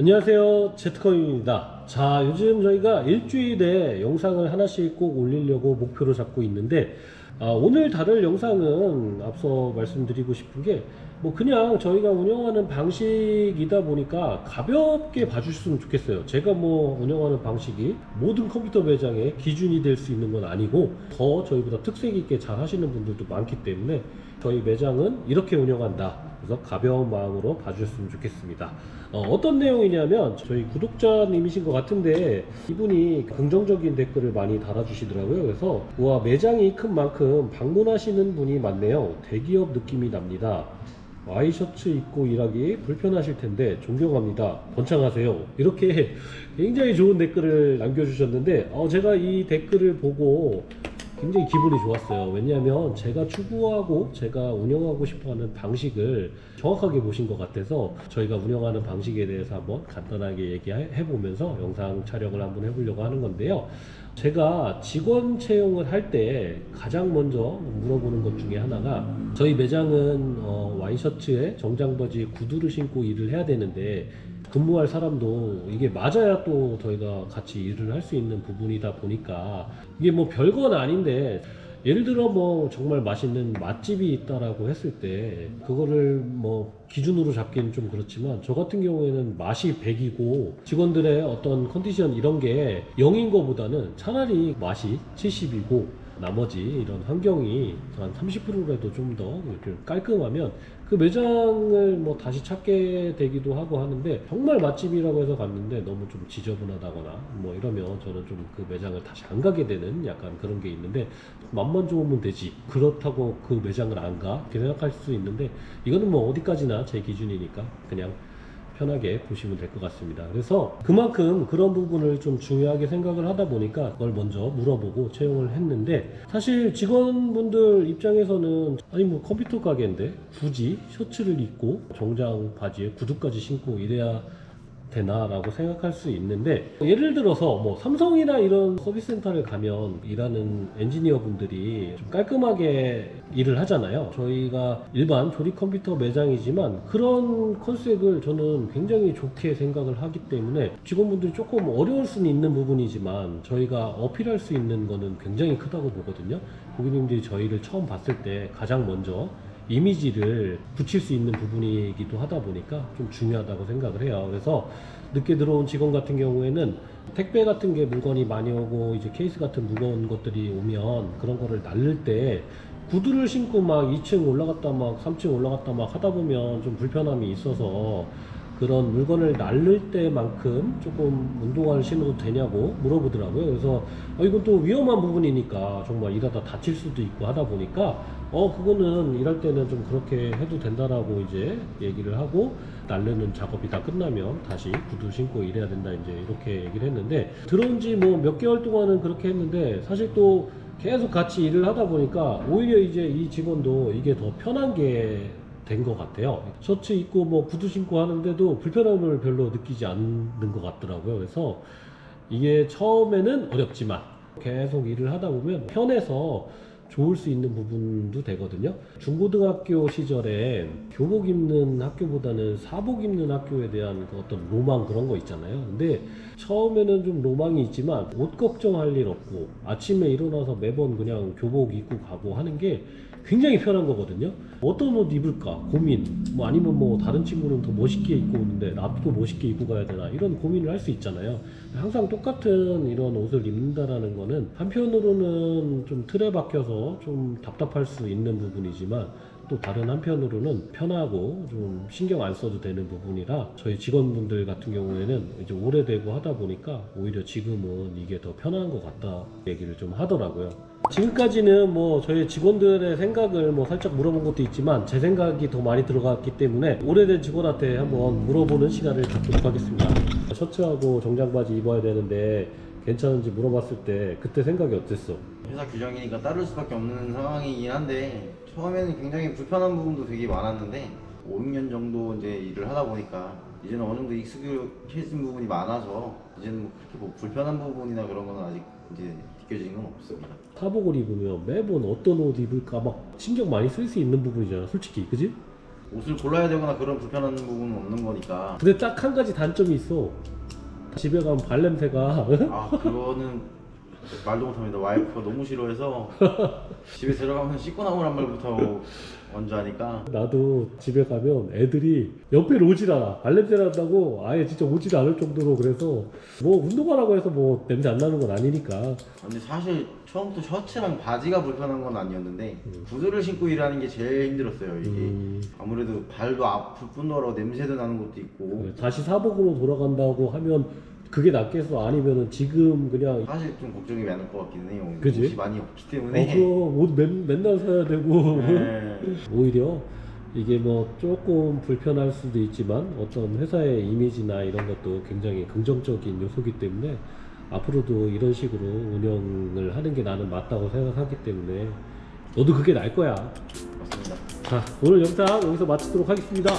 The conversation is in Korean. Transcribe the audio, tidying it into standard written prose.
안녕하세요, 제트컴입니다. 자, 요즘 저희가 일주일에 영상을 하나씩 꼭 올리려고 목표로 잡고 있는데, 오늘 다룰 영상은 앞서 말씀드리고 싶은 게 뭐 그냥 저희가 운영하는 방식이다 보니까 가볍게 봐주셨으면 좋겠어요. 제가 뭐 운영하는 방식이 모든 컴퓨터 매장의 기준이 될 수 있는 건 아니고, 더 저희보다 특색 있게 잘 하시는 분들도 많기 때문에 저희 매장은 이렇게 운영한다, 그래서 가벼운 마음으로 봐주셨으면 좋겠습니다. 어떤 내용이냐면, 저희 구독자님이신 것 같은데 이분이 긍정적인 댓글을 많이 달아주시더라고요. 그래서 와, 매장이 큰 만큼 방문하시는 분이 많네요. 대기업 느낌이 납니다. 와이셔츠 입고 일하기 불편하실 텐데 존경합니다. 번창하세요. 이렇게 굉장히 좋은 댓글을 남겨주셨는데, 제가 이 댓글을 보고 굉장히 기분이 좋았어요. 왜냐하면 제가 추구하고 제가 운영하고 싶어하는 방식을 정확하게 보신 것 같아서 저희가 운영하는 방식에 대해서 한번 간단하게 얘기해 보면서 영상 촬영을 한번 해보려고 하는 건데요. 제가 직원 채용을 할 때 가장 먼저 물어보는 것 중에 하나가, 저희 매장은 와이셔츠에 정장바지 구두를 신고 일을 해야 되는데 근무할 사람도 이게 맞아야 또 저희가 같이 일을 할 수 있는 부분이다 보니까, 이게 뭐 별건 아닌데, 예를 들어 뭐 정말 맛있는 맛집이 있다라고 했을 때 그거를 뭐 기준으로 잡기는 좀 그렇지만, 저 같은 경우에는 맛이 100이고 직원들의 어떤 컨디션 이런 게 0인 거보다는 차라리 맛이 70이고 나머지 이런 환경이 한 30%라도 좀 더 깔끔하면 그 매장을 뭐 다시 찾게 되기도 하고 하는데, 정말 맛집이라고 해서 갔는데 너무 좀 지저분하다거나 뭐 이러면 저는 좀 그 매장을 다시 안 가게 되는 약간 그런 게 있는데, 맛만 좋으면 되지 그렇다고 그 매장을 안 가? 이렇게 생각할 수 있는데, 이거는 뭐 어디까지나 제 기준이니까 그냥 편하게 보시면 될 것 같습니다. 그래서 그만큼 그런 부분을 좀 중요하게 생각을 하다 보니까 그걸 먼저 물어보고 채용을 했는데, 사실 직원분들 입장에서는 아니 뭐 컴퓨터 가게인데 굳이 셔츠를 입고 정장 바지에 구두까지 신고 이래야 되나라고 생각할 수 있는데, 예를 들어서 뭐 삼성이나 이런 서비스 센터를 가면 일하는 엔지니어 분들이 좀 깔끔하게 일을 하잖아요. 저희가 일반 조립 컴퓨터 매장이지만 그런 컨셉을 저는 굉장히 좋게 생각을 하기 때문에, 직원분들이 조금 어려울 수는 있는 부분이지만 저희가 어필할 수 있는 거는 굉장히 크다고 보거든요. 고객님들이 저희를 처음 봤을 때 가장 먼저 이미지를 붙일 수 있는 부분이기도 하다 보니까 좀 중요하다고 생각을 해요. 그래서 늦게 들어온 직원 같은 경우에는 택배 같은 게 물건이 많이 오고 이제 케이스 같은 무거운 것들이 오면 그런 거를 날릴 때 구두를 신고 막 2층 올라갔다 막 3층 올라갔다 막 하다 보면 좀 불편함이 있어서, 그런 물건을 날릴 때만큼 조금 운동화를 신어도 되냐고 물어보더라고요. 그래서 이건 또 위험한 부분이니까 정말 일하다 다칠 수도 있고 하다 보니까 그거는 일할 때는 좀 그렇게 해도 된다라고 이제 얘기를 하고, 날르는 작업이 다 끝나면 다시 구두 신고 일해야 된다 이제 이렇게 얘기를 했는데, 들어온 지 뭐 몇 개월 동안은 그렇게 했는데, 사실 또 계속 같이 일을 하다 보니까 오히려 이제 이 직원도 이게 더 편한 게 된 것 같아요. 셔츠 입고 뭐 구두 신고 하는데도 불편함을 별로 느끼지 않는 것 같더라고요. 그래서 이게 처음에는 어렵지만 계속 일을 하다 보면 편해서 좋을 수 있는 부분도 되거든요. 중고등학교 시절에 교복 입는 학교보다는 사복 입는 학교에 대한 그 어떤 로망, 그런 거 있잖아요. 근데 처음에는 좀 로망이 있지만 옷 걱정할 일 없고 아침에 일어나서 매번 그냥 교복 입고 가고 하는 게 굉장히 편한 거거든요. 어떤 옷 입을까 고민, 뭐 아니면 뭐 다른 친구는 더 멋있게 입고 오는데 나도 멋있게 입고 가야 되나, 이런 고민을 할 수 있잖아요. 항상 똑같은 이런 옷을 입는다라는 거는 한편으로는 좀 틀에 박혀서 좀 답답할 수 있는 부분이지만, 또 다른 한편으로는 편하고 좀 신경 안 써도 되는 부분이라, 저희 직원분들 같은 경우에는 이제 오래되고 하다 보니까 오히려 지금은 이게 더 편한 것 같다 얘기를 좀 하더라고요. 지금까지는 뭐 저희 직원들의 생각을 뭐 살짝 물어본 것도 있지만 제 생각이 더 많이 들어갔기 때문에 오래된 직원한테 한번 물어보는 시간을 갖도록 하겠습니다. 셔츠하고 정장 바지 입어야 되는데 괜찮은지 물어봤을 때 그때 생각이 어땠어? 회사 규정이니까 따를 수밖에 없는 상황이긴 한데, 처음에는 굉장히 불편한 부분도 되게 많았는데 5, 6년 정도 이제 일을 하다 보니까 이제는 어느 정도 익숙해진 부분이 많아서 이제는 뭐 그렇게 뭐 불편한 부분이나 그런 거는 아직 이제 느껴지는 건 없습니다. 사복을 입으면 매번 어떤 옷 입을까 막 신경 많이 쓸 수 있는 부분이잖아, 솔직히. 그지? 옷을 골라야 되거나 그런 불편한 부분은 없는 거니까. 근데 딱 한 가지 단점이 있어. 집에 가면 발냄새가 아 그거는 말도 못합니다. 와이프가 너무 싫어해서 집에 들어가면 씻고 나오란 말부터 먼저 하니까. 나도 집에 가면 애들이 옆에 오질 않아. 발냄새 난다고 아예 진짜 오질 않을 정도로. 그래서 뭐 운동하라고 해서 뭐 냄새 안 나는 건 아니니까. 근데 사실 처음부터 셔츠랑 바지가 불편한 건 아니었는데 구두를 신고 일하는 게 제일 힘들었어요. 이게 아무래도 발도 아플 뿐더러 냄새도 나는 것도 있고. 다시 사복으로 돌아간다고 하면 그게 낫겠어? 아니면은 지금 그냥 사실 좀 걱정이 많을 것 같기는 해요. 그지? 옷이 많이 없기 때문에. 그럼 옷 맨날 사야 되고. 네. 오히려 이게 뭐 조금 불편할 수도 있지만 어떤 회사의 이미지나 이런 것도 굉장히 긍정적인 요소기 때문에 앞으로도 이런 식으로 운영을 하는 게 나는 맞다고 생각하기 때문에 너도 그게 나을 거야. 맞습니다. 자, 오늘 영상 여기서 마치도록 하겠습니다.